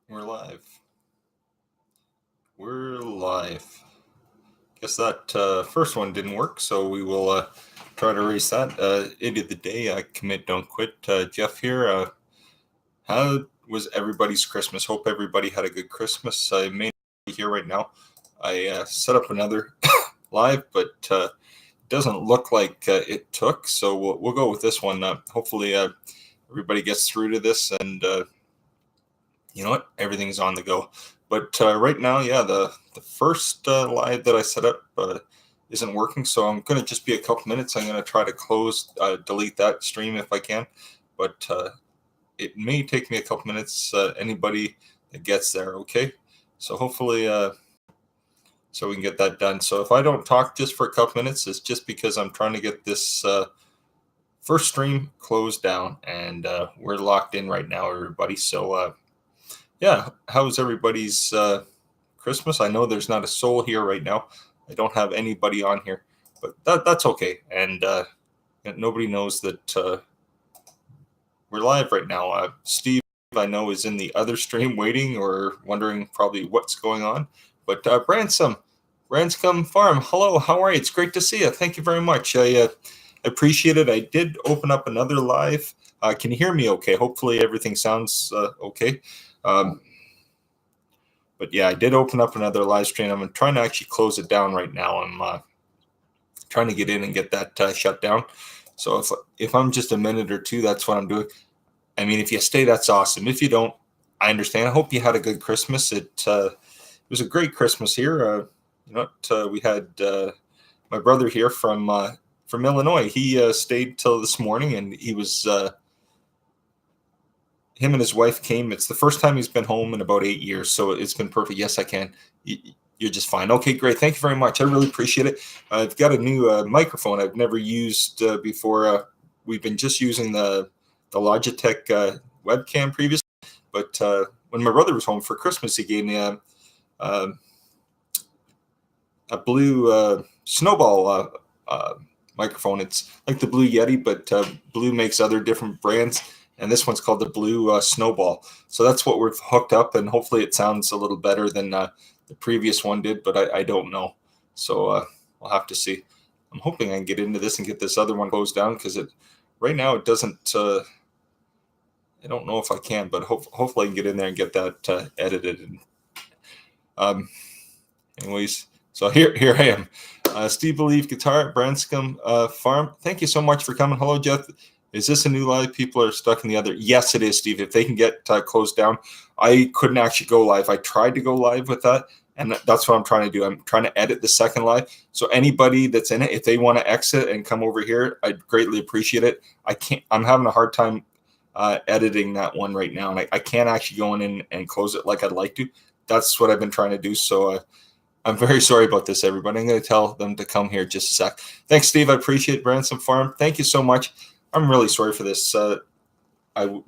We're live. We're live. Guess that first one didn't work, so we will try to erase that. End of the day, commit, don't quit. Jeff here. How was everybody's Christmas? Hope everybody had a good Christmas. I may not be here right now. I set up another live, but it doesn't look like it took, so we'll go with this one. Hopefully, everybody gets through to this, and you know what? Everything's on the go. But right now, yeah, the first live that I set up isn't working, so I'm going to just be a couple minutes. I'm going to try to delete that stream if I can, but it may take me a couple minutes. Anybody that gets there, okay? So hopefully, so we can get that done. So if I don't talk just for a couple minutes, it's just because I'm trying to get this first stream closed down, and we're locked in right now, everybody. So yeah, how's everybody's Christmas? I know there's not a soul here right now. I don't have anybody on here, but that's okay. And nobody knows that we're live right now. Steve, I know, is in the other stream waiting or wondering probably what's going on. But Branscombe Farm, hello, how are you? It's great to see you. Thank you very much. I appreciate it. I did open up another live. Can you hear me okay? Hopefully everything sounds okay. But yeah, I did open up another live stream. I'm trying to actually close it down right now. I'm trying to get in and get that shut down. So if I'm just a minute or two, that's what I'm doing. I mean, if you stay, that's awesome. If you don't, I understand. I hope you had a good Christmas. It was a great Christmas here. We had my brother here from Illinois. He stayed till this morning, and he was. Him and his wife came. It's the first time he's been home in about 8 years, so it's been perfect. Yes, I can. You're just fine. Okay, great. Thank you very much. I really appreciate it. I've got a new microphone I've never used before. We've been just using the Logitech webcam previously, but when my brother was home for Christmas, he gave me a blue Snowball microphone. It's like the Blue Yeti, but Blue makes other different brands. And this one's called the Blue Snowball. So that's what we've hooked up, and hopefully it sounds a little better than the previous one did, but I don't know. So we'll have to see. I'm hoping I can get into this and get this other one closed down, because right now it doesn't. I don't know if I can, but hopefully I can get in there and get that edited. Anyways, so here I am. Steve Believe Guitar at Branscombe Farm. Thank you so much for coming. Hello, Jeff. Is this a new live? People are stuck in the other. Yes, it is, Steve. If they can get closed down, I couldn't actually go live. I tried to go live with that, and that's what I'm trying to do. I'm trying to edit the second live. So anybody that's in it, if they want to exit and come over here, I'd greatly appreciate it. I can't. I'm having a hard time editing that one right now, and I can't actually go in and close it like I'd like to. That's what I've been trying to do. So I'm very sorry about this, everybody. I'm going to tell them to come here just a sec. Thanks, Steve. I appreciate Branscombe Farm. Thank you so much. I'm really sorry for this. I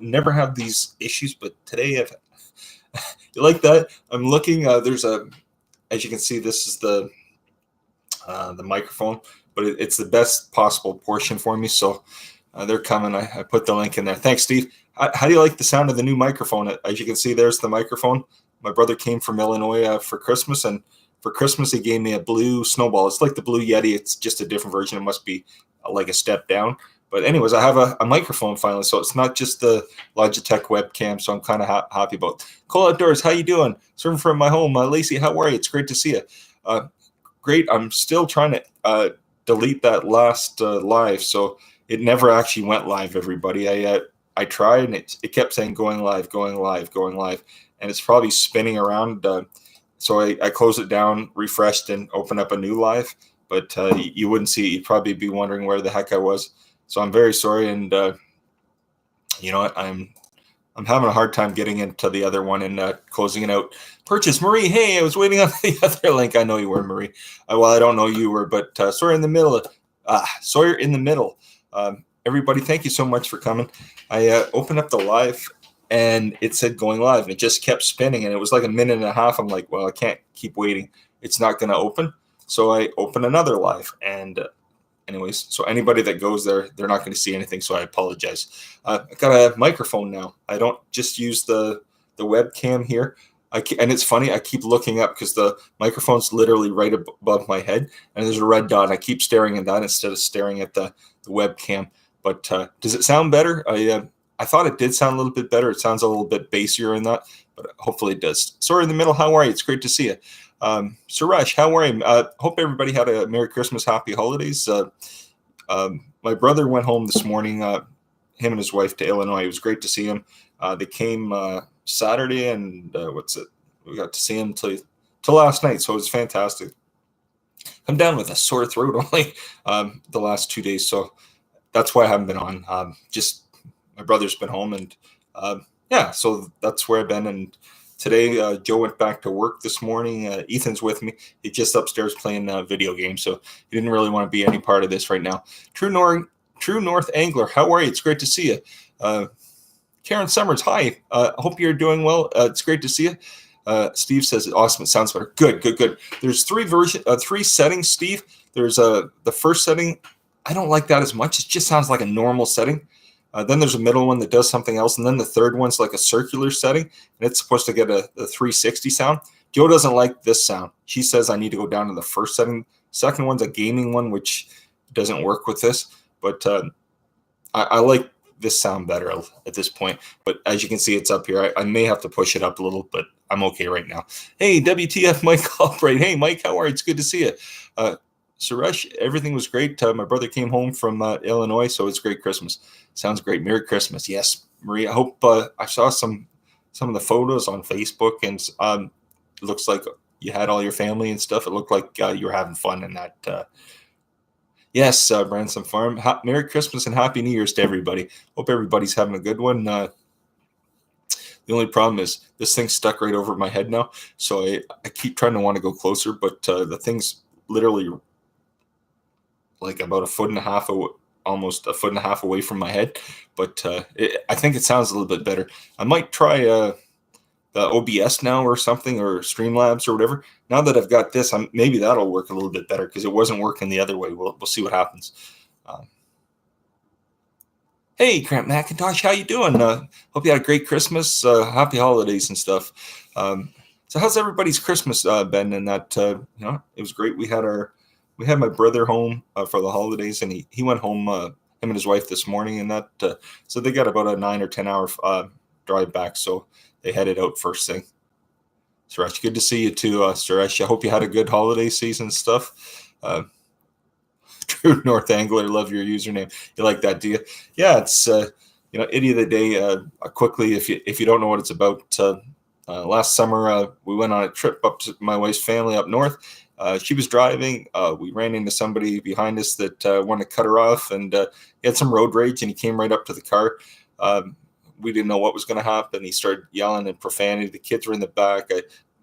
never have these issues, but today you like that? I'm looking. There's as you can see, this is the microphone, but it's the best possible portion for me. So they're coming. I put the link in there. Thanks, Steve. How do you like the sound of the new microphone? As you can see, there's the microphone. My brother came from Illinois for Christmas, and for Christmas he gave me a Blue Snowball. It's like the Blue Yeti. It's just a different version. It must be like a step down. But anyways, I have a microphone finally, so it's not just the Logitech webcam, so I'm kind of happy about it. Cole Outdoors, how you doing? Serving from my home. Lacey, how are you? It's great to see you. Great. I'm still trying to delete that last live, so it never actually went live, everybody. I tried, and it kept saying going live, and it's probably spinning around. So I closed it down, refreshed, and opened up a new live, but you wouldn't see it. You'd probably be wondering where the heck I was. So I'm very sorry, and you know what? I'm having a hard time getting into the other one and closing it out. Purchase, Marie. Hey, I was waiting on the other link. I know you were, Marie. Well, I don't know you were, but Sawyer in the middle. Sawyer in the middle. Everybody, thank you so much for coming. I opened up the live, and it said going live, and it just kept spinning, and it was like a minute and a half. I'm like, well, I can't keep waiting. It's not going to open. So I opened another live, and anyways, so anybody that goes there, they're not going to see anything, so I apologize. I got a microphone now. I don't just use the the webcam here. And it's funny, I keep looking up because the microphone's literally right above my head, and there's a red dot. I keep staring at that instead of staring at the webcam. But does it sound better? I thought it did sound a little bit better. It sounds a little bit bassier in that, but hopefully it does. Sorry in the middle, how are you? It's great to see you. Suresh, how are you? Hope everybody had a Merry Christmas, Happy Holidays. My brother went home this morning, him and his wife, to Illinois. It was great to see him. They came Saturday, and we got to see him till last night, so it was fantastic. I'm down with a sore throat only the last 2 days, so that's why I haven't been on. Just my brother's been home, and yeah, so that's where I've been. And today, Joe went back to work this morning. Ethan's with me. He's just upstairs playing video games, so he didn't really want to be any part of this right now. True North Angler, how are you? It's great to see you. Karen Summers, hi. Hope you're doing well. It's great to see you. Steve says, awesome, it sounds better. Good. There's three settings, Steve. There's the first setting. I don't like that as much. It just sounds like a normal setting. Then there's a middle one that does something else. And then the third one's like a circular setting, and it's supposed to get a 360 sound. Joe doesn't like this sound. She says I need to go down to the first setting. Second one's a gaming one, which doesn't work with this. But I like this sound better at this point. But as you can see, it's up here. I may have to push it up a little, but I'm okay right now. Hey, WTF, Mike Albright. Hey, Mike, how are you? It's good to see you. Suresh, everything was great. My brother came home from Illinois, so it's great Christmas. Sounds great. Merry Christmas. Yes, Maria. I hope I saw some of the photos on Facebook, and it looks like you had all your family and stuff. It looked like you were having fun in that. Yes, Branson Farm. Merry Christmas and Happy New Year's to everybody. Hope everybody's having a good one. The only problem is this thing's stuck right over my head now, so I keep trying to want to go closer, but the thing's literally like about almost a foot and a half away from my head. But I think it sounds a little bit better. I might try the OBS now or something, or Streamlabs or whatever. Now that I've got this, maybe that'll work a little bit better, because it wasn't working the other way. We'll see what happens. Hey, Grant McIntosh, how you doing? Hope you had a great Christmas, happy holidays and stuff. So how's everybody's Christmas been? And that it was great. We had my brother home for the holidays, and he went home, him and his wife, this morning, and that so they got about a 9 or 10 hour drive back, so they headed out first thing. Suresh, good to see you too, Suresh. I hope you had a good holiday season stuff. True North Angler, love your username. You like that, do you? Yeah, it's idiot of the day. Quickly, if you don't know what it's about, last summer we went on a trip up to my wife's family up north. She was driving. We ran into somebody behind us that wanted to cut her off, and he had some road rage, and he came right up to the car. We didn't know what was going to happen. He started yelling and profanity. The kids were in the back. I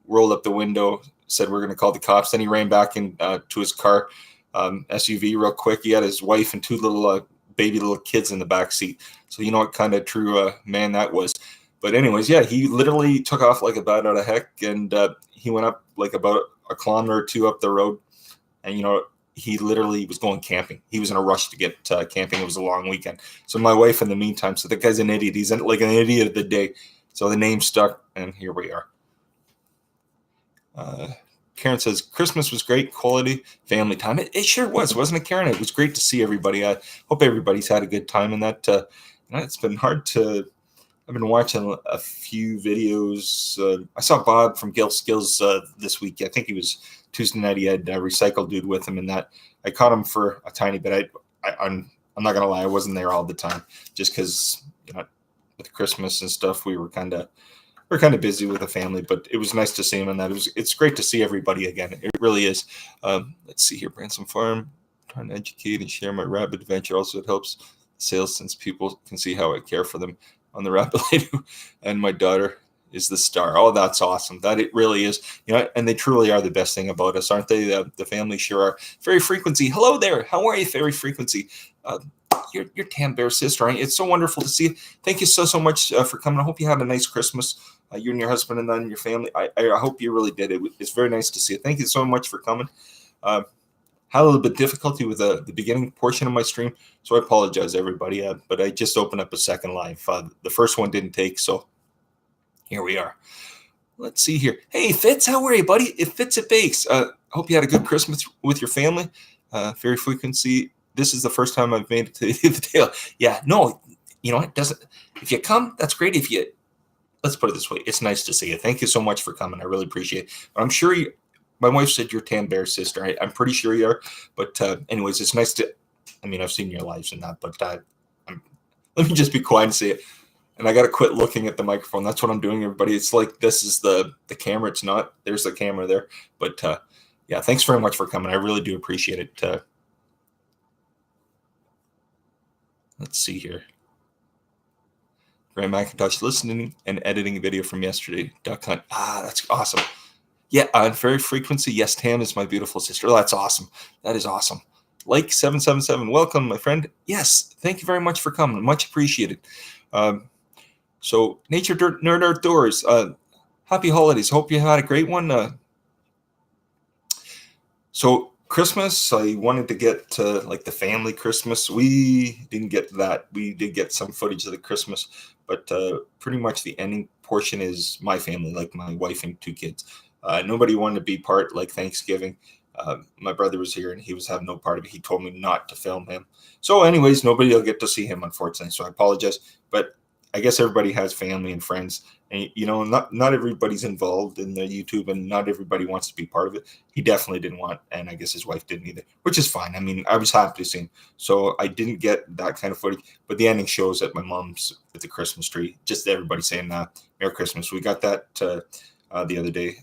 rolled up the window, said we're going to call the cops. Then he ran back to his car, SUV, real quick. He had his wife and two little little kids in the back seat. So you know what kind of true man that was. But anyways, yeah, he literally took off like a bat out of heck, and he went up like about a kilometer or two up the road, and he literally was going camping. He was in a rush to get camping. It was a long weekend. So my wife, in the meantime, so the guy's an idiot. He's like an idiot of the day. So the name stuck, and here we are. Karen says, Christmas was great, quality family time. It sure was, wasn't it, Karen? It was great to see everybody. I hope everybody's had a good time in that. It's been hard to... I've been watching a few videos. I saw Bob from Guild Skills this week. I think he was Tuesday night. He had a Recycle Dude with him, and that I caught him for a tiny bit. I'm not gonna lie, I wasn't there all the time, just because with Christmas and stuff, we're kind of busy with the family. But it was nice to see him, and it's great to see everybody again. It really is. Let's see here, Branson Farm. Trying to educate and share my rabbit adventure. Also, it helps sales since people can see how I care for them on the rabbit lady, and my daughter is the star. Oh, that's awesome. That it really is. And they truly are the best thing about us, aren't they? The family sure are. Fairy Frequency, hello there. How are you, Fairy Frequency? You're Tam Bear's sister, aren't you? It's so wonderful to see you. Thank you so much for coming. I hope you had a nice Christmas, you and your husband, and then your family. I hope you really did. It's very nice to see you. Thank you so much for coming. Had a little bit difficulty with the beginning portion of my stream, so I apologize, everybody. But I just opened up a second live. The first one didn't take, so Here we are. Let's see here. Hey, Fitz, how are you, buddy? If Fitz it bakes. Hope you had a good Christmas with your family. Very frequency. This is the first time I've made it to the tail. Yeah, no, it doesn't. If you come, that's great. Let's put it this way, it's nice to see you. Thank you so much for coming. I really appreciate it. But I'm sure my wife said you're Tam Bear's sister. I'm pretty sure you are. But anyways, it's nice to. I've seen your lives and that, but let me just be quiet and say it. And I got to quit looking at the microphone. That's what I'm doing, everybody. It's like this is the camera. It's not. There's the camera there. But yeah, thanks very much for coming. I really do appreciate it. Let's see here. Graham McIntosh listening and editing a video from yesterday. Duck hunt. That's awesome. Yeah, on very frequency. Yes, Tam is my beautiful sister. Oh, that's awesome. That is awesome. Like 777. Welcome, my friend. Yes, thank you very much for coming. Much appreciated. So, Nature Nerd Outdoors, happy holidays. Hope you had a great one. So, Christmas, I wanted to get like the family Christmas. We didn't get that. We did get some footage of the Christmas, but pretty much the ending portion is my family, like my wife and 2 kids. Nobody wanted to be part like Thanksgiving. My brother was here and he was having no part of it. He told me not to film him. So, anyways, nobody will get to see him, unfortunately. So, I apologize. But I guess everybody has family and friends, and not everybody's involved in the YouTube, and not everybody wants to be part of it. He definitely didn't want, and I guess his wife didn't either, which is fine. I was happy to see him, so I didn't get that kind of footage. But the ending shows at my mom's with the Christmas tree, just everybody saying "Merry Christmas." We got that the other day,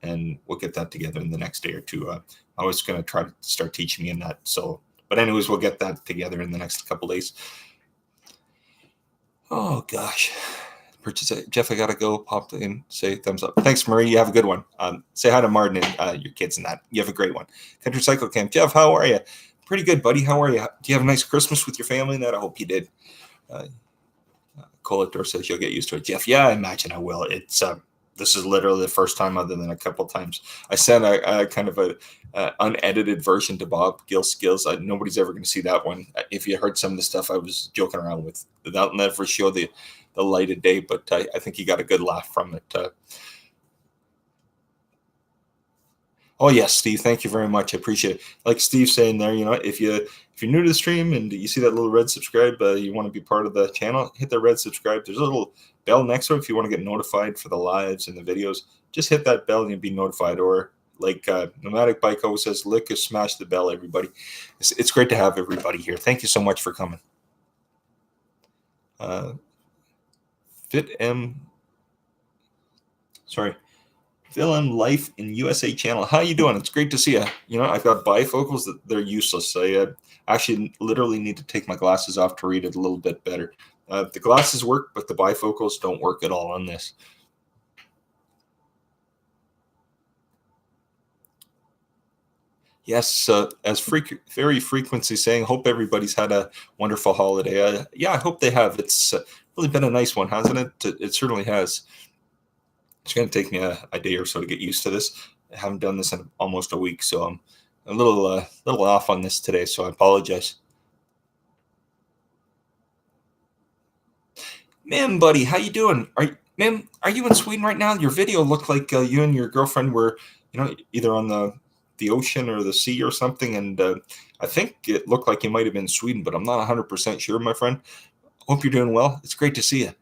and we'll get that together in the next day or two. I was going to try to start teaching me in that, so. But anyways, we'll get that together in the next couple days. Oh, gosh. Jeff, I got to go. Pop in, say thumbs up. Thanks, Marie. You have a good one. Say hi to Martin and your kids and that. You have a great one. Country Cycle Camp. Jeff, how are you? Pretty good, buddy. How are you? Do you have a nice Christmas with your family and that? I hope you did. Colator says you'll get used to it. Jeff, yeah, I imagine I will. It's this is literally the first time, other than a couple times. I sent a kind of a unedited version to Bob Gill Skills. Nobody's ever going to see that one. If you heard some of the stuff I was joking around with, that'll never show the light of day. But I think he got a good laugh from it. Oh yes, Steve. Thank you very much. I appreciate it. Like Steve saying there, if you're new to the stream and you see that little red subscribe, you want to be part of the channel, hit the red subscribe. There's a little bell next to it if you want to get notified for the lives and the videos. Just hit that bell and you'll be notified. Or like Nomadic Bike always says, lick or smash the bell, everybody. It's great to have everybody here. Thank you so much for coming. Film Life in USA channel. How you doing? It's great to see you. I've got bifocals that they're useless. I actually literally need to take my glasses off to read it a little bit better. The glasses work, but the bifocals don't work at all on this. Yes, as very frequency saying, hope everybody's had a wonderful holiday. Yeah, I hope they have. It's really been a nice one, hasn't it? It certainly has. It's going to take me a day or so to get used to this. I haven't done this in almost a week, so I'm a little off on this today, so I apologize. Ma'am, buddy, how you doing? Are you in Sweden right now? Your video looked like you and your girlfriend were, either on the ocean or the sea or something, and I think it looked like you might have been in Sweden, but I'm not 100% sure, my friend. Hope you're doing well. It's great to see you.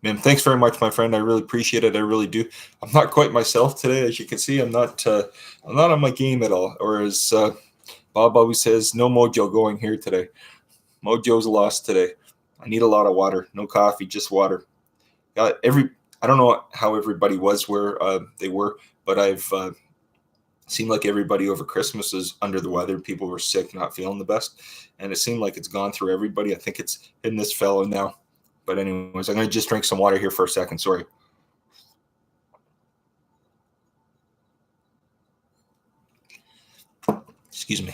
Man, thanks very much, my friend. I really appreciate it. I really do. I'm not quite myself today, as you can see. I'm not on my game at all. Or as Bob always says, no mojo going here today. Mojo's lost today. I need a lot of water. No coffee, just water. I don't know how everybody was where they were, but I've seemed like everybody over Christmas is under the weather. People were sick, not feeling the best, and it seemed like it's gone through everybody. I think it's in this fellow now. But anyways, I'm going to just drink some water here for a second. Sorry. Excuse me.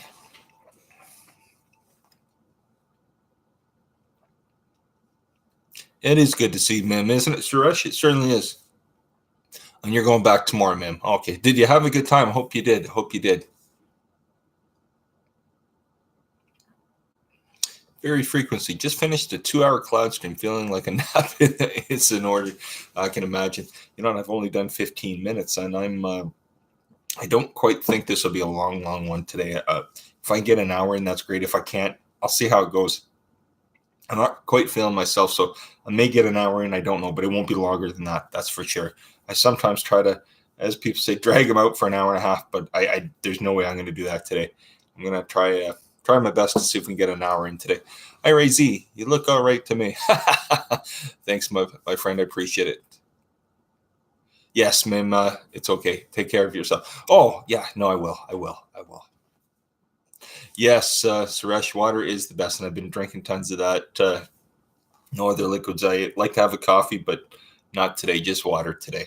It is good to see you, ma'am, isn't it, Suresh? It certainly is. And you're going back tomorrow, ma'am. Okay. Did you have a good time? Hope you did. Very frequency. Just finished a 2-hour cloud stream, feeling like a nap is in order. I can imagine. And I've only done 15 minutes, and I don't quite think this will be a long, long one today. If I get an hour in, that's great. If I can't, I'll see how it goes. I'm not quite feeling myself, so I may get an hour in. I don't know, but it won't be longer than that. That's for sure. I sometimes try to, as people say, drag them out for an hour and a half, but I there's no way I'm going to do that today. I'm going to try my best to see if we can get an hour in today. Hi, Ray Z. You look all right to me. Thanks, my friend. I appreciate it. Yes, Mim. It's okay. Take care of yourself. Oh, yeah. No, I will. I will. I will. Yes, Suresh, water is the best, and I've been drinking tons of that. No other liquids. I like to have a coffee, but not today. Just water today.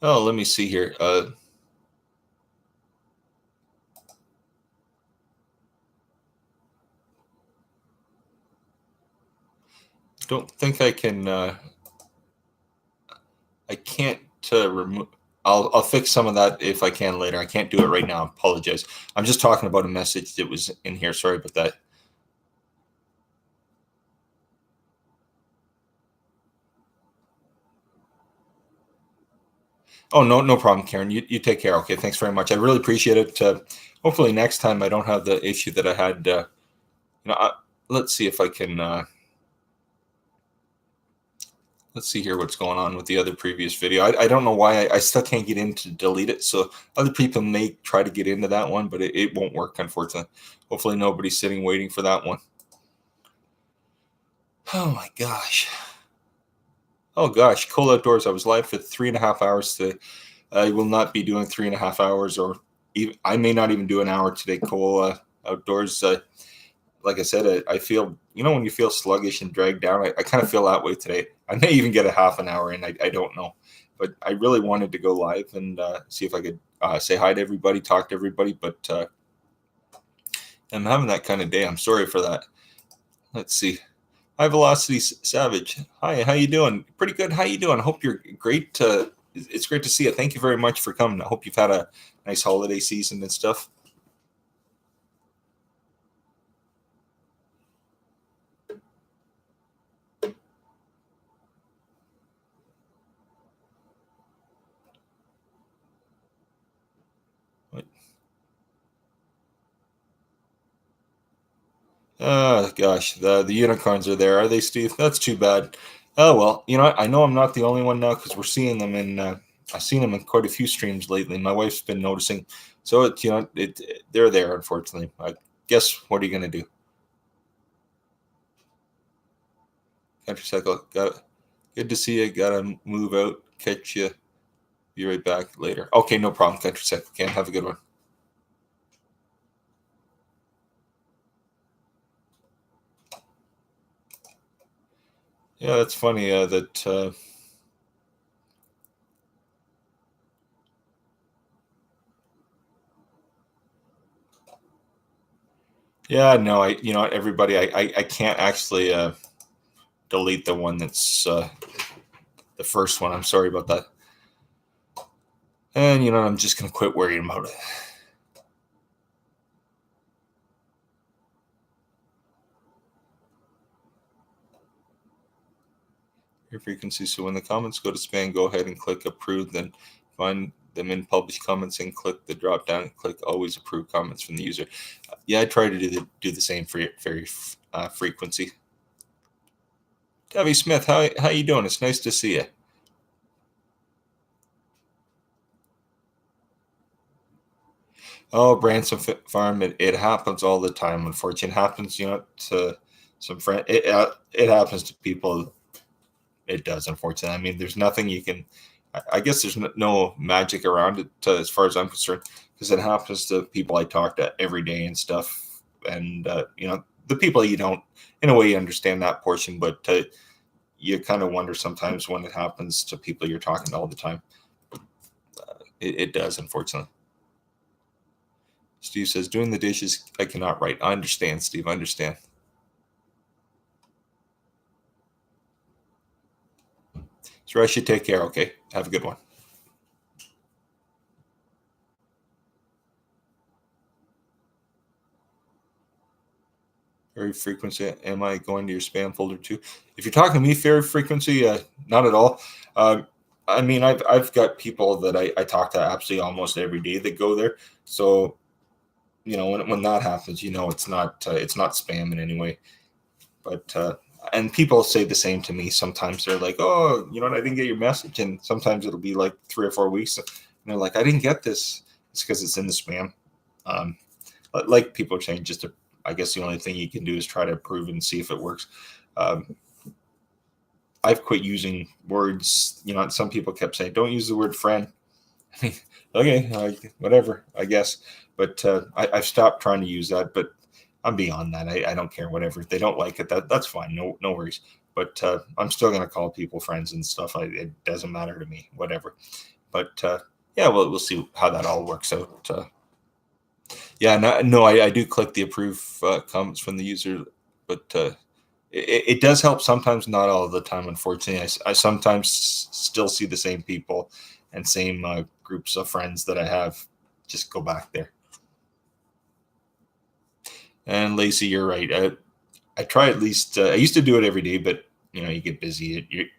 Oh, let me see here. Don't think I can. I can't remove. I'll fix some of that if I can later. I can't do it right now. I apologize. I'm just talking about a message that was in here. Sorry about that. Oh, no, no problem, Karen. You take care. Okay, thanks very much. I really appreciate it. Hopefully next time I don't have the issue that I had. Let's see if I can. Let's see here what's going on with the other previous video. I don't know why I still can't get in to delete it. So other people may try to get into that one, but it won't work, unfortunately. Hopefully nobody's sitting waiting for that one. Oh my gosh. Oh gosh, Cool Outdoors. I was live for 3.5 hours today. I will not be doing 3.5 hours, or even, I may not even do an hour today. Cool Outdoors. Like I said, I feel, when you feel sluggish and dragged down, I kind of feel that way today. I may even get a half an hour in. I don't know. But I really wanted to go live and see if I could say hi to everybody, talk to everybody. But I'm having that kind of day. I'm sorry for that. Let's see. High Velocity Savage. Hi, how you doing? Pretty good. How you doing? I hope you're great. It's great to see you. Thank you very much for coming. I hope you've had a nice holiday season and stuff. Oh gosh, the unicorns are there, are they, Steve? That's too bad. Oh well, I know I'm not the only one now because we're seeing them in. I've seen them in quite a few streams lately. My wife's been noticing, so they're there. Unfortunately, I guess what are you gonna do? Country cycle, got good to see you. Gotta move out. Catch you. Be right back later. Okay, no problem. Country cycle, can have a good one. Yeah, that's funny. That. Yeah, no, everybody, I can't actually delete the one that's the first one. I'm sorry about that. And I'm just gonna quit worrying about it. Your frequency. So when the comments go to spam, go ahead and click approve. Then find them in published comments and click the drop down and click always approve comments from the user. Yeah, I try to do the same for your frequency. Debbie Smith, how you doing? It's nice to see you. Oh, Branson Farm. It happens all the time. Unfortunately, it happens. To some friend. It happens to people. It does, unfortunately. I mean, there's nothing you can. I guess there's no magic around it, as far as I'm concerned, because it happens to people I talk to every day and stuff. And the people you don't, in a way, you understand that portion, but you kind of wonder sometimes when it happens to people you're talking to all the time. It does, unfortunately. Steve says, doing the dishes, I cannot write. I understand, Steve. I understand. So I should take care. Okay. Have a good one. Fairy frequency. Am I going to your spam folder too? If you're talking to me, fairy frequency, not at all. I mean, I've got people that I talk to absolutely almost every day that go there. So when that happens, it's not spam in any way. But and people say the same to me. Sometimes they're like, "Oh, you know what? I didn't get your message," and sometimes it'll be like 3 or 4 weeks, and they're like, "I didn't get this." It's because it's in the spam. Um, like people are saying, I guess the only thing you can do is try to approve and see if it works. Um, I've quit using words. Some people kept saying, "Don't use the word friend." Okay, whatever, I guess. But I've stopped trying to use that. But I'm beyond that. I don't care. Whatever. If they don't like it, that's fine. No worries. But I'm still gonna call people friends and stuff. It doesn't matter to me. Whatever. But yeah, we'll see how that all works out. Yeah, no, I do click the approve comments from the user, but it does help sometimes, not all the time, unfortunately. I sometimes still see the same people and same groups of friends that I have just go back there. And Lacey, you're right. I try at least. I used to do it every day, but you get busy.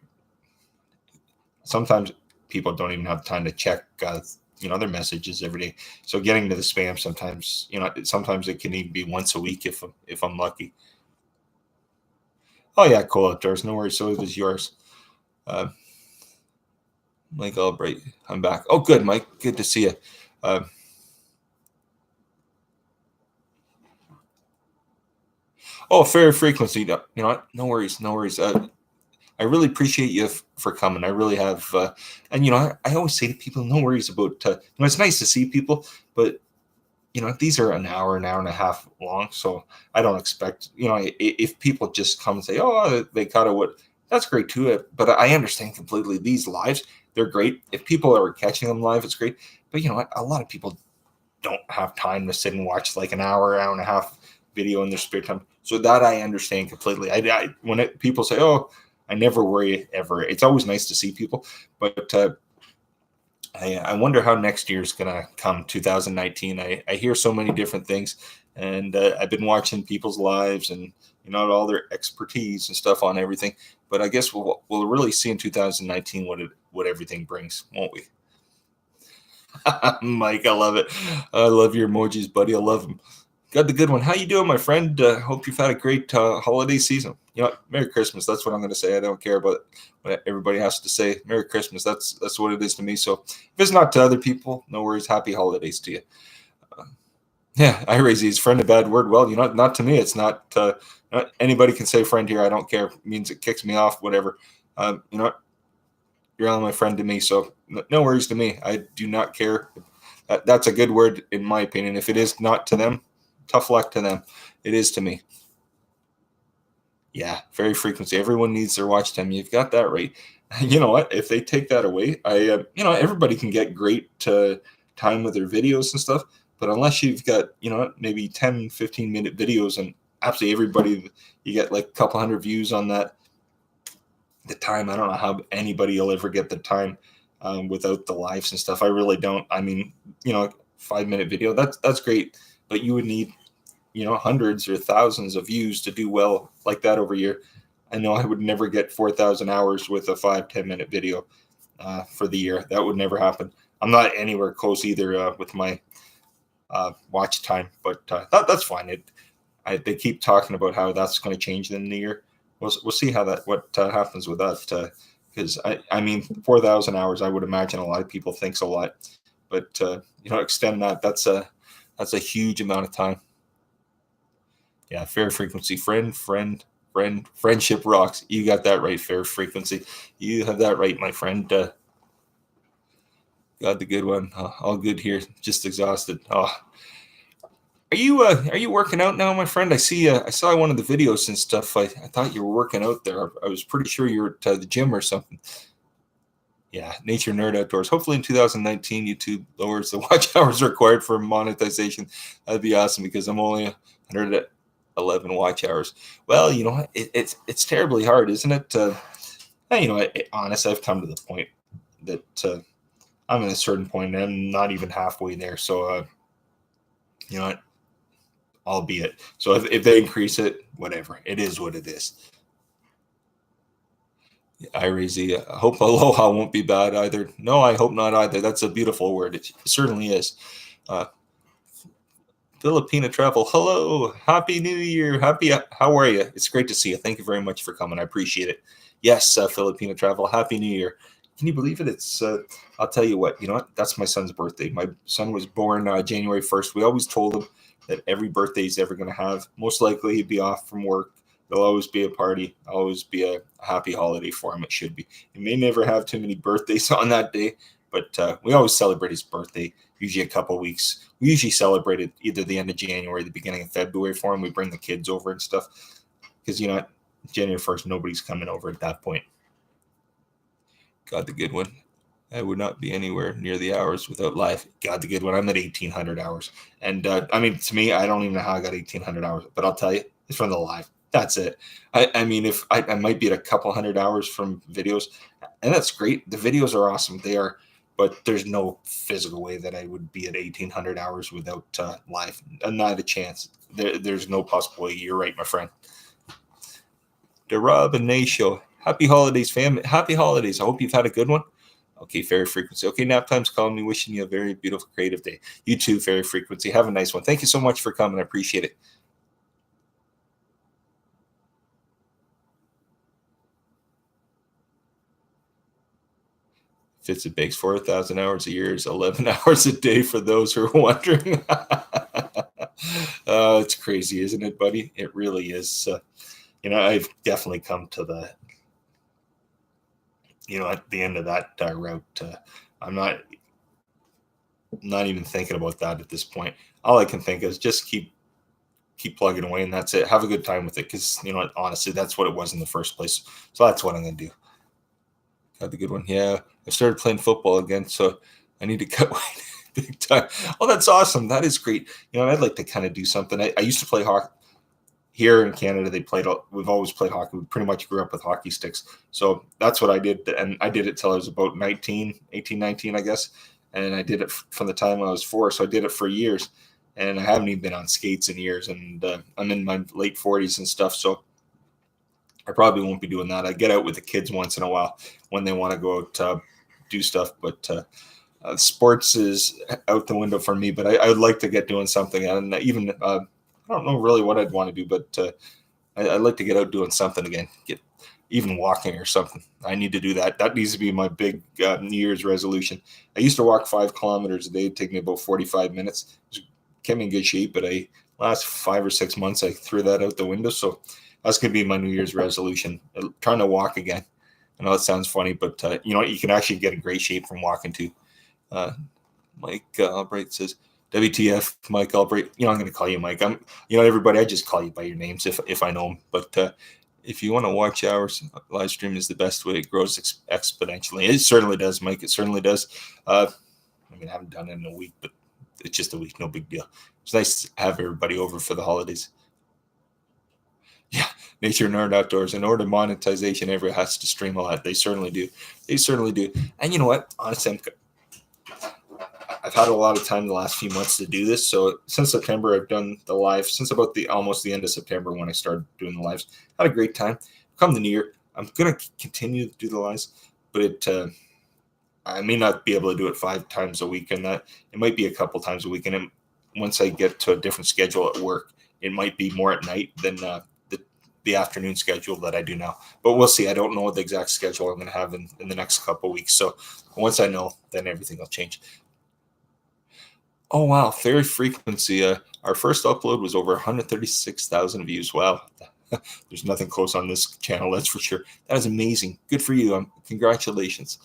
Sometimes people don't even have time to check their messages every day. So getting to the spam sometimes it can even be once a week if I'm lucky. Oh yeah, cool outdoors. No worries. So it was yours. Uh, Mike Albright, I'm back. Oh, good, Mike. Good to see you. Uh, fair frequency. No worries. No worries. I really appreciate you for coming. I really have. And I always say to people, no worries about. It's nice to see people, but these are an hour and a half long, so I don't expect. If people just come and say, oh, they got what. That's great too. But I understand completely. These lives, they're great. If people are catching them live, it's great. But a lot of people don't have time to sit and watch like an hour and a half video in their spare time. So that I understand completely. When people say, "Oh, I never worry ever," it's always nice to see people. But I wonder how next year's gonna come, 2019. I hear so many different things, and I've been watching people's lives and all their expertise and stuff on everything. But I guess we'll really see in 2019 what everything brings, won't we? Mike, I love it. I love your emojis, buddy. I love them. Got the good one. How you doing, my friend? Hope you've had a great holiday season. Merry Christmas. That's what I'm going to say. I don't care about what everybody has to say. Merry Christmas. That's what it is to me. So if it's not to other people, no worries. Happy holidays to you. Yeah, I raise these friend a bad word. Well, not to me. It's not anybody can say friend here. I don't care. It means it kicks me off. Whatever. You're all my friend to me, so no worries to me. I do not care. That's a good word in my opinion. If it is not to them, tough luck to them. It is to me. Yeah, very frequency. Everyone needs their watch time. You've got that right. You know what? If they take that away, everybody can get great time with their videos and stuff, but unless you've got maybe 10, 15-minute videos and absolutely everybody, you get like a couple hundred views on that. The time, I don't know how anybody will ever get the time without the lives and stuff. I really don't. I mean, 5-minute video, that's great, but you would need hundreds or thousands of views to do well like that over a year. I know I would never get 4,000 hours with a 5-10 minute video for the year. That would never happen. I'm not anywhere close either with my watch time, but that's fine. They keep talking about how that's going to change in the year. We'll see what happens with that. Because I mean, 4,000 hours, I would imagine a lot of people thinks a lot, but extend that. That's a huge amount of time. Yeah, fair frequency, friendship rocks. You got that right, fair frequency. You have that right, my friend. Got the good one. All good here. Just exhausted. Oh, are you working out now, my friend? I saw one of the videos and stuff. I thought you were working out there. I was pretty sure you were at the gym or something. Yeah, nature nerd outdoors. Hopefully in 2019, YouTube lowers the watch hours required for monetization. That'd be awesome because I'm only 111 watch hours. Well, it's terribly hard, isn't it? Honestly, I've come to the point that I'm at a certain point and I'm not even halfway there. So, albeit. So if they increase it, whatever. It is what it is. Irazy, I hope aloha won't be bad either. No, I hope not either. That's a beautiful word. It certainly is. Uh, Filipina Travel, hello, happy New Year, how are you? It's great to see you. Thank you very much for coming. I appreciate it. Yes, Filipina Travel, happy New Year. Can you believe it? It's I'll tell you what. You know what? That's my son's birthday. My son was born January 1st. We always told him that every birthday he's ever going to have, most likely he'd be off from work. There'll always be a party, always be a happy holiday for him. It should be. He may never have too many birthdays on that day, but we always celebrate his birthday, usually a couple of weeks. We usually celebrate it either the end of January, the beginning of February for him. We bring the kids over and stuff because, you know, January 1st, nobody's coming over at that point. God, the good one. I would not be anywhere near the hours without live. God, the good one. I'm at 1,800 hours. And I mean, to me, I don't even know how I got 1,800 hours, but I'll tell you, it's from the live. That's it. I mean, if I might be at a couple hundred hours from videos, and that's great. The videos are awesome. They are, but there's no physical way that I would be at 1,800 hours without live. Not a chance. There's no possible way. You're right, my friend. The Rob and Nay Show. Happy holidays, fam. Happy holidays. I hope you've had a good one. Okay, Fairy Frequency. Okay, nap time's calling me. Wishing you a very beautiful, creative day. You too, Fairy Frequency. Have a nice one. Thank you so much for coming. I appreciate it. Fits and bakes 4,000 hours a year is 11 hours a day for those who are wondering. It's crazy, isn't it, buddy? It really is. You know, I've definitely come to the, you know, at the end of that route. I'm not even thinking about that at this point. All I can think is just keep plugging away, and that's it. Have a good time with it, because, you know, honestly, that's what it was in the first place. So that's what I'm going to do. Got the good one. Yeah, I started playing football again, so I need to cut weight big time. Oh, that's awesome. That is great. You know, I'd like to kind of do something. I used to play hockey here in Canada. We've always played hockey. We pretty much grew up with hockey sticks. So that's what I did. And I did it till I was about 19, I guess. And I did it from the time I was 4. So I did it for years. And I haven't even been on skates in years. And I'm in my late 40s and stuff. So I probably won't be doing that. I get out with the kids once in a while when they want to go out do stuff. But sports is out the window for me. But I would like to get doing something. And even I don't know really what I'd want to do, but I'd like to get out doing something again. Get even walking or something. I need to do that. That needs to be my big New Year's resolution. I used to walk 5 kilometers a day. It'd take me about 45 minutes. Kept me in good shape, but last 5 or 6 months, I threw that out the window. So that's going to be my New Year's resolution, trying to walk again. I know it sounds funny, but you know, you can actually get in great shape from walking too. Mike Albright says, WTF, Mike Albright. You know, I'm going to call you Mike. You know, everybody, I just call you by your names if I know them. But if you want to watch hours, live stream is the best way. It grows exponentially. It certainly does, Mike. It certainly does. I mean, I haven't done it in a week, but it's just a week. No big deal. It's nice to have everybody over for the holidays. Yeah, Nature Nerd Outdoors. In order monetization, everyone has to stream a lot. They certainly do. They certainly do. And you know what? Honestly, I've had a lot of time the last few months to do this. So since September, I've done the live. Since about almost the end of September when I started doing the lives. Had a great time. Come the new year, I'm going to continue to do the lives, but I may not be able to do it 5 times a week, and that it might be a couple times a week. And once I get to a different schedule at work, it might be more at night than the afternoon schedule that I do now. But we'll see. I don't know what the exact schedule I'm going to have in the next couple of weeks. So once I know, then everything will change. Oh, wow. Fairy Frequency. Our first upload was over 136,000 views. Wow. There's nothing close on this channel, that's for sure. That is amazing. Good for you. Congratulations.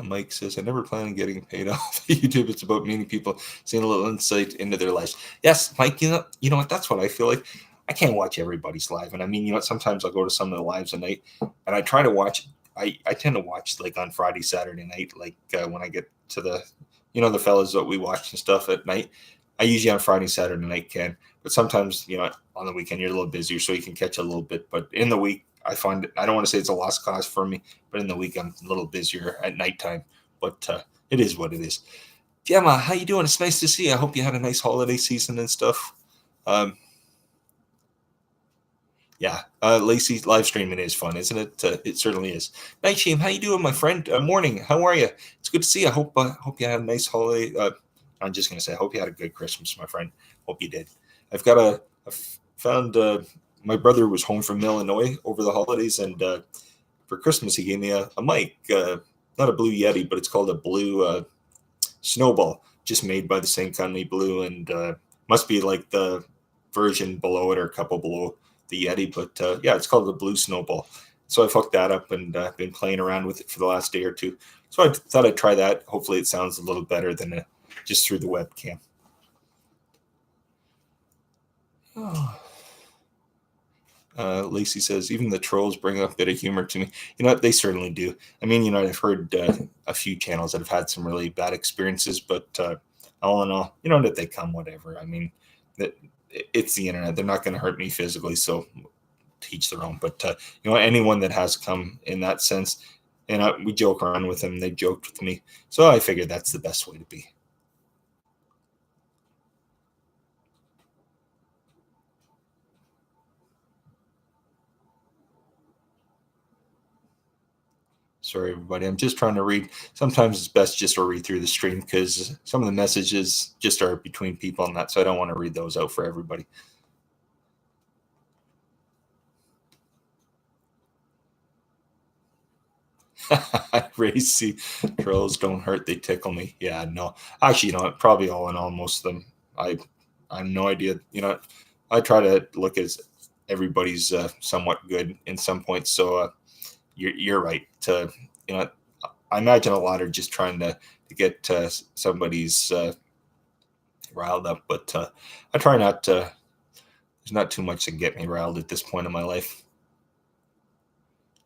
Mike says, I never plan on getting paid off YouTube. It's about meeting people, seeing a little insight into their lives. Yes, Mike, you know what? That's what I feel like. I can't watch everybody's live. And I mean, you know what? Sometimes I'll go to some of the lives at night, and I try to watch. I tend to watch like on Friday, Saturday night, like when I get to the, you know, the fellas that we watch and stuff at night. I usually on Friday, Saturday night can, but sometimes, you know, on the weekend you're a little busier, so you can catch a little bit. But in the week, I find I don't want to say it's a lost cause for me, but in the week I'm a little busier at nighttime. but it is what it is. Gemma, how you doing? It's nice to see you. I hope you had a nice holiday season and stuff. Yeah, Lacey, live streaming is fun, isn't it? It certainly is. Night Shame, how you doing, my friend? Morning, how are you? It's good to see you. I hope you had a nice holiday. I'm just gonna say, I hope you had a good Christmas, my friend. Hope you did. I found my brother was home from Illinois over the holidays, and for Christmas he gave me a mic, not a Blue Yeti, but it's called a Blue Snowball, just made by the same company, Blue, and must be like the version below it or a couple below the Yeti, but yeah, it's called the Blue Snowball. So I've hooked that up and been playing around with it for the last day or two. So I thought I'd try that. Hopefully it sounds a little better than just through the webcam. Oh. Lacey says, even the trolls bring a bit of humor to me. You know what? They certainly do. I mean, I've heard a few channels that have had some really bad experiences, but all in all, that they come whatever. I mean, it's the internet. They're not going to hurt me physically, so teach their own. But anyone that has come in that sense, and we joke around with them, they joked with me, so I figured that's the best way to be. Sorry, everybody. I'm just trying to read. Sometimes it's best just to read through the stream because some of the messages just are between people and that, so I don't want to read those out for everybody. Racy trolls don't hurt, they tickle me. Yeah, no. Actually, probably all in all, most of them. I have no idea. I try to look at everybody's somewhat good in some points. So you're right. I imagine a lot are just trying to get somebody's riled up, but I try not to. There's not too much to get me riled at this point in my life.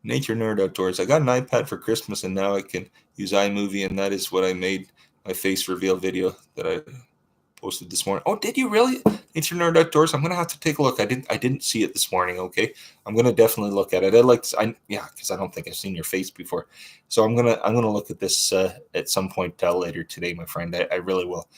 Nature Nerd Outdoors. I got an iPad for Christmas, and now I can use iMovie, and that is what I made my face reveal video that I posted this morning. Oh, did you really? Nature Nerd Outdoors. I'm gonna have to take a look. I didn't see it this morning. Okay, I'm gonna definitely look at it. Because I don't think I've seen your face before, so I'm gonna look at this at some point later today, my friend. I really will.